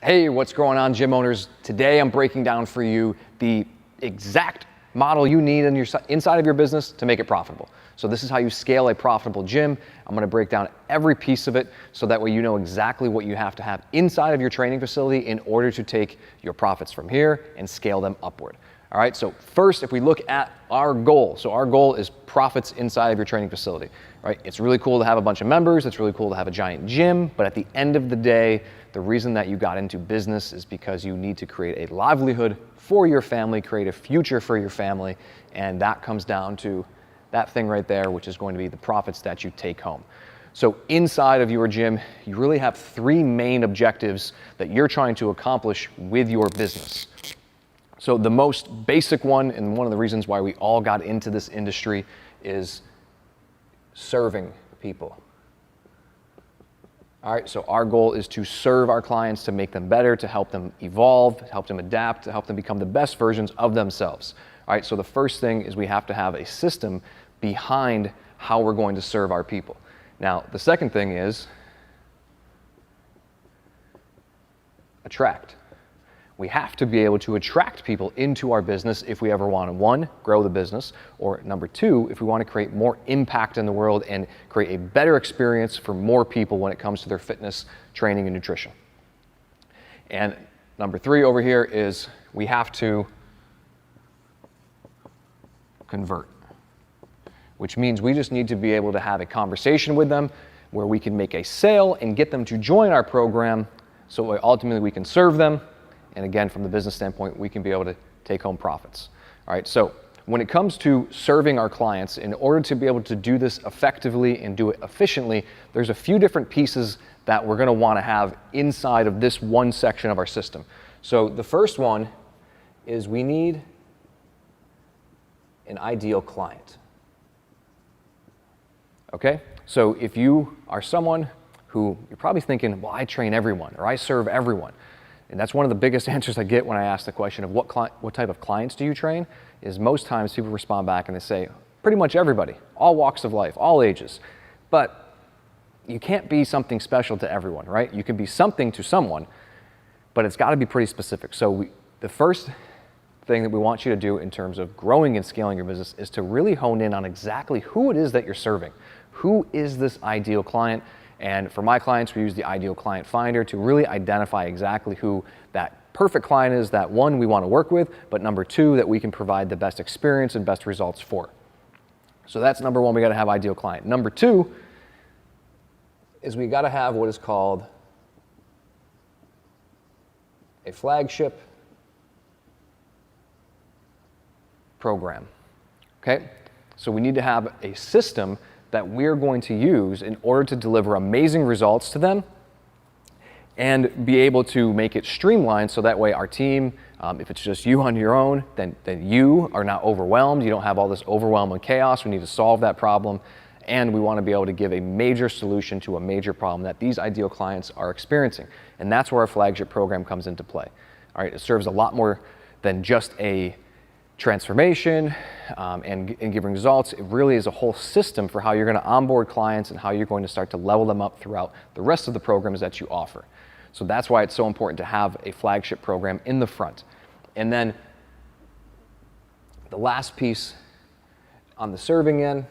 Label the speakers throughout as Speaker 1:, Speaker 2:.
Speaker 1: Hey, what's going on, gym owners? Today I'm breaking down for you the exact model you need in inside of your business to make it profitable. So this is how you scale a profitable gym. I'm gonna break down every piece of it so that way you know exactly what you have to have inside of your training facility in order to take your profits from here and scale them upward. All right, so first, if we look at our goal, so our goal is profits inside of your training facility, right? It's really cool to have a bunch of members, it's really cool to have a giant gym, but at the end of the day, the reason that you got into business is because you need to create a livelihood for your family, create a future for your family, and that comes down to that thing right there, which is going to be the profits that you take home. So inside of your gym, you really have three main objectives that you're trying to accomplish with your business. So the most basic one, and one of the reasons why we all got into this industry, is serving people. All right, so our goal is to serve our clients, to make them better, to help them evolve, to help them adapt, to help them become the best versions of themselves. All right, so the first thing is we have to have a system behind how we're going to serve our people. Now, the second thing is attract. We have to be able to attract people into our business if we ever want to, one, grow the business, or number two, if we want to create more impact in the world and create a better experience for more people when it comes to their fitness, training, and nutrition. And number three over here is we have to convert, which means we just need to be able to have a conversation with them where we can make a sale and get them to join our program so ultimately we can serve them. And again, from the business standpoint, we can be able to take home profits. All right, so when it comes to serving our clients, in order to be able to do this effectively and do it efficiently, there's a few different pieces that we're gonna wanna have inside of this one section of our system. So the first one is we need an ideal client. Okay, so if you are someone who you're probably thinking, well, I train everyone or I serve everyone. And that's one of the biggest answers I get when I ask the question of what type of clients do you train, is most times people respond back and they say, pretty much everybody, all walks of life, all ages. But you can't be something special to everyone, right? You can be something to someone, but it's gotta be pretty specific. So the first thing that we want you to do in terms of growing and scaling your business is to really hone in on exactly who it is that you're serving. Who is this ideal client? And for my clients, we use the Ideal Client Finder to really identify exactly who that perfect client is, that one we want to work with, but number two, that we can provide the best experience and best results for. So that's number one, we got to have ideal client. Number two is we got to have what is called a flagship program. Okay? So we need to have a system that we're going to use in order to deliver amazing results to them and be able to make it streamlined so that way our team, if it's just you on your own, then you are not overwhelmed. You don't have all this overwhelm and chaos. We need to solve that problem, and we want to be able to give a major solution to a major problem that these ideal clients are experiencing. And that's where our flagship program comes into play. All right, it serves a lot more than just a transformation and giving results. It really is a whole system for how you're going to onboard clients and how you're going to start to level them up throughout the rest of the programs that you offer. So that's why it's so important to have a flagship program in the front. And then the last piece on the serving end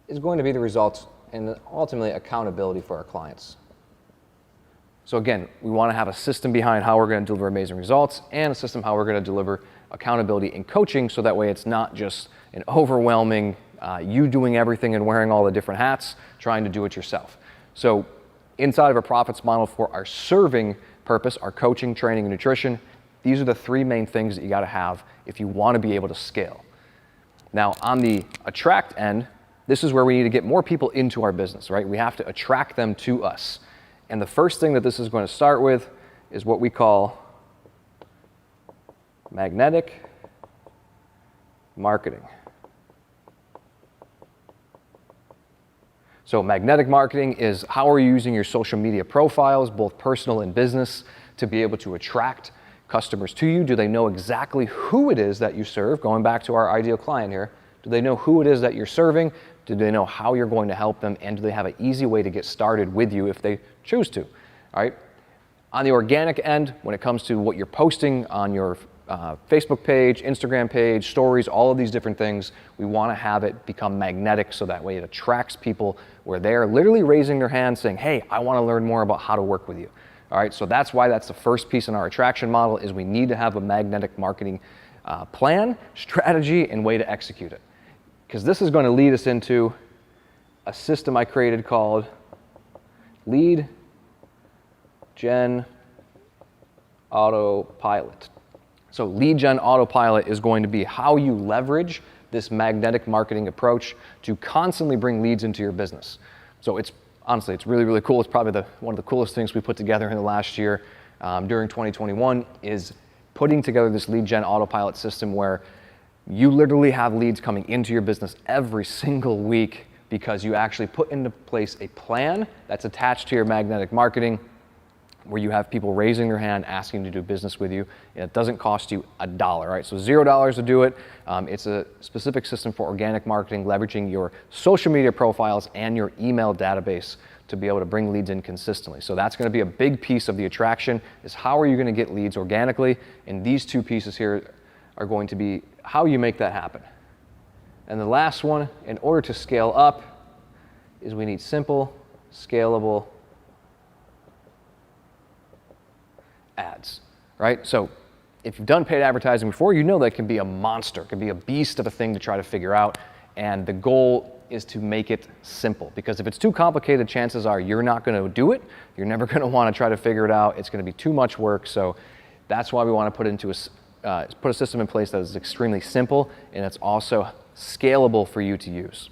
Speaker 1: is going to be the results and ultimately accountability for our clients. So again, we want to have a system behind how we're going to deliver amazing results and a system how we're going to deliver accountability and coaching, so that way it's not just an overwhelming you doing everything and wearing all the different hats, trying to do it yourself. So inside of a profits model for our serving purpose, our coaching, training, and nutrition, these are the three main things that you got to have if you want to be able to scale. Now on the attract end, this is where we need to get more people into our business, right? We have to attract them to us. And the first thing that this is going to start with is what we call magnetic marketing. So magnetic marketing is how are you using your social media profiles, both personal and business, to be able to attract customers to you? Do they know exactly who it is that you serve? Going back to our ideal client here, do they know who it is that you're serving? Do they know how you're going to help them? And do they have an easy way to get started with you if they choose to? All right. On the organic end, when it comes to what you're posting on your Facebook page, Instagram page, stories, all of these different things, we want to have it become magnetic so that way it attracts people where they're literally raising their hand saying, hey, I want to learn more about how to work with you. All right, so that's why that's the first piece in our attraction model is we need to have a magnetic marketing plan, strategy, and way to execute it. Because this is going to lead us into a system I created called Lead Gen Autopilot. So Lead Gen Autopilot is going to be how you leverage this magnetic marketing approach to constantly bring leads into your business. So it's honestly, it's really, really cool. It's probably one of the coolest things we put together in the last year during 2021 is putting together this Lead Gen Autopilot system where you literally have leads coming into your business every single week because you actually put into place a plan that's attached to your magnetic marketing where you have people raising their hand asking to do business with you, and it doesn't cost you $1, right? So $0 to do it. It's a specific system for organic marketing, leveraging your social media profiles and your email database to be able to bring leads in consistently. So that's gonna be a big piece of the attraction is how are you gonna get leads organically? And these two pieces here are going to be how you make that happen. And the last one, in order to scale up, is we need simple, scalable ads, right? So if you've done paid advertising before, you know that can be a monster, it can be a beast of a thing to try to figure out. And the goal is to make it simple, because if it's too complicated, chances are you're not going to do it. You're never going to want to try to figure it out. It's going to be too much work. So that's why we want to put a system in place that is extremely simple and it's also scalable for you to use.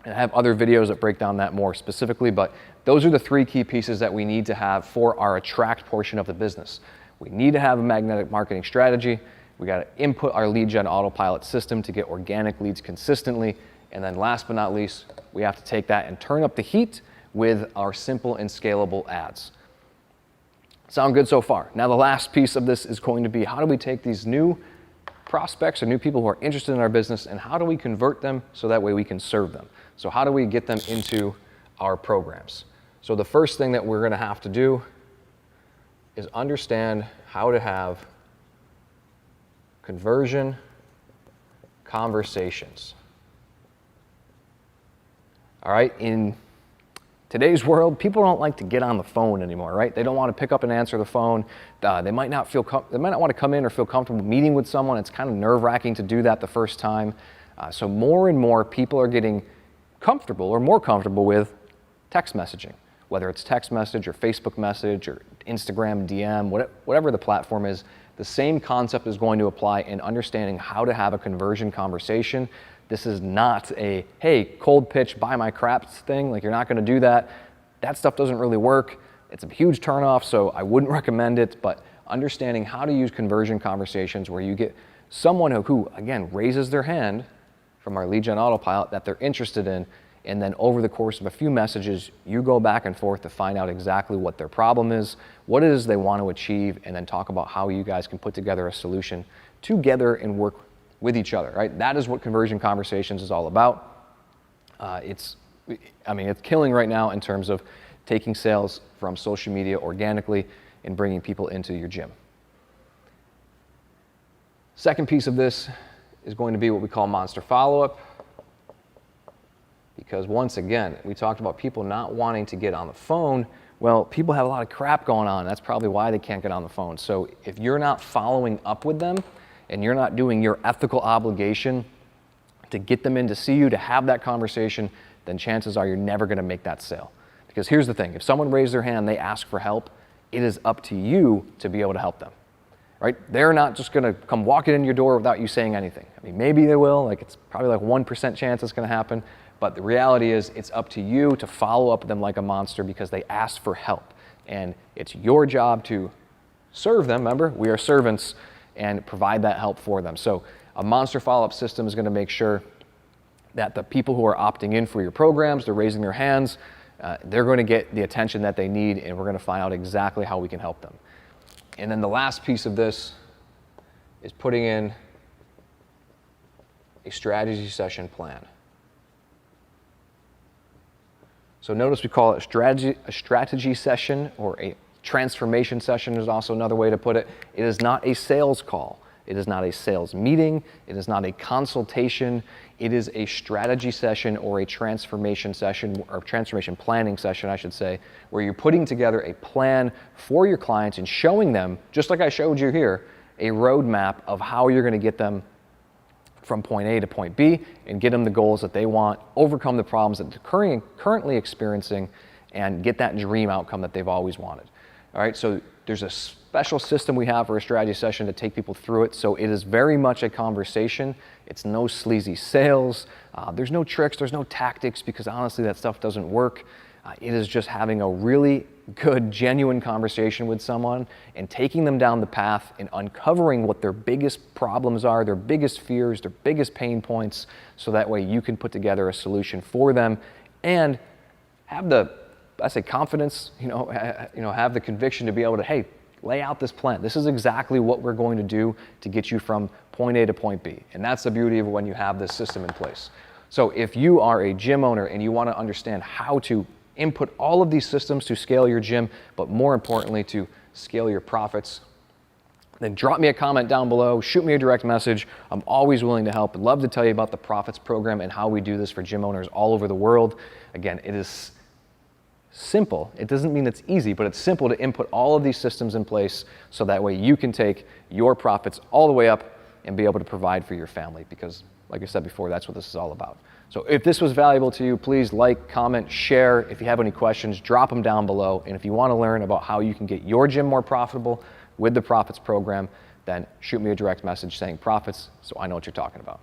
Speaker 1: And I have other videos that break down that more specifically, but those are the three key pieces that we need to have for our attract portion of the business. We need to have a magnetic marketing strategy. We got to input our lead gen autopilot system to get organic leads consistently. And then last but not least, we have to take that and turn up the heat with our simple and scalable ads. Sound good so far? Now the last piece of this is going to be how do we take these new prospects or new people who are interested in our business and how do we convert them so that way we can serve them? So how do we get them into our programs? So the first thing that we're going to have to do is understand how to have conversion conversations. All right, in today's world, people don't like to get on the phone anymore, right? They don't want to pick up and answer the phone. They might not want to come in or feel comfortable meeting with someone. It's kind of nerve-wracking to do that the first time. So more and more people are getting comfortable or more comfortable with text messaging, whether it's text message or Facebook message or Instagram DM, whatever the platform is. The same concept is going to apply in understanding how to have a conversion conversation. This is not a, hey, cold pitch, buy my crap thing. Like, you're not going to do that. That stuff doesn't really work. It's a huge turnoff, so I wouldn't recommend it. But understanding how to use conversion conversations where you get someone who again, raises their hand from our lead gen autopilot that they're interested in, and then over the course of a few messages, you go back and forth to find out exactly what their problem is, what it is they want to achieve, and then talk about how you guys can put together a solution together and work with each other, right? That is what conversion conversations is all about. It's killing right now in terms of taking sales from social media organically and bringing people into your gym. Second piece of this is going to be what we call monster follow-up. Because once again, we talked about people not wanting to get on the phone. Well, people have a lot of crap going on. That's probably why they can't get on the phone. So if you're not following up with them and you're not doing your ethical obligation to get them in to see you, to have that conversation, then chances are you're never going to make that sale. Because here's the thing, if someone raises their hand, they ask for help, it is up to you to be able to help them, right? They're not just going to come walking in your door without you saying anything. I mean, maybe they will, like it's probably like 1% chance it's going to happen. But the reality is it's up to you to follow up with them like a monster because they asked for help. And it's your job to serve them. Remember, we are servants, and provide that help for them. So a monster follow-up system is going to make sure that the people who are opting in for your programs, they're raising their hands, they're going to get the attention that they need, and we're going to find out exactly how we can help them. And then the last piece of this is putting in a strategy session plan. So notice we call it a strategy session, or a transformation session is also another way to put it. It is not a sales call. It is not a sales meeting. It is not a consultation. It is a strategy session, or a transformation session, or transformation planning session, I should say, where you're putting together a plan for your clients and showing them, just like I showed you here, a roadmap of how you're going to get them from point A to point B and get them the goals that they want, overcome the problems that they're currently experiencing, and get that dream outcome that they've always wanted. All right, so there's a special system we have for a strategy session to take people through it. So it is very much a conversation. It's no sleazy sales. There's no tricks, there's no tactics, because honestly that stuff doesn't work. It is just having a really good, genuine conversation with someone and taking them down the path and uncovering what their biggest problems are, their biggest fears, their biggest pain points, so that way you can put together a solution for them and have the, I say, confidence, have the conviction to be able to, hey, lay out this plan. This is exactly what we're going to do to get you from point A to point B. And that's the beauty of when you have this system in place. So if you are a gym owner and you want to understand how to input all of these systems to scale your gym, but more importantly to scale your profits, then drop me a comment down below, shoot me a direct message. I'm always willing to help. I'd love to tell you about the Profits program and how we do this for gym owners all over the world. Again, it is simple. It doesn't mean it's easy, but it's simple to input all of these systems in place so that way you can take your profits all the way up and be able to provide for your family, because like I said before, that's what this is all about. So if this was valuable to you, please like, comment, share. If you have any questions, drop them down below. And if you want to learn about how you can get your gym more profitable with the Profits program, then shoot me a direct message saying Profits so I know what you're talking about.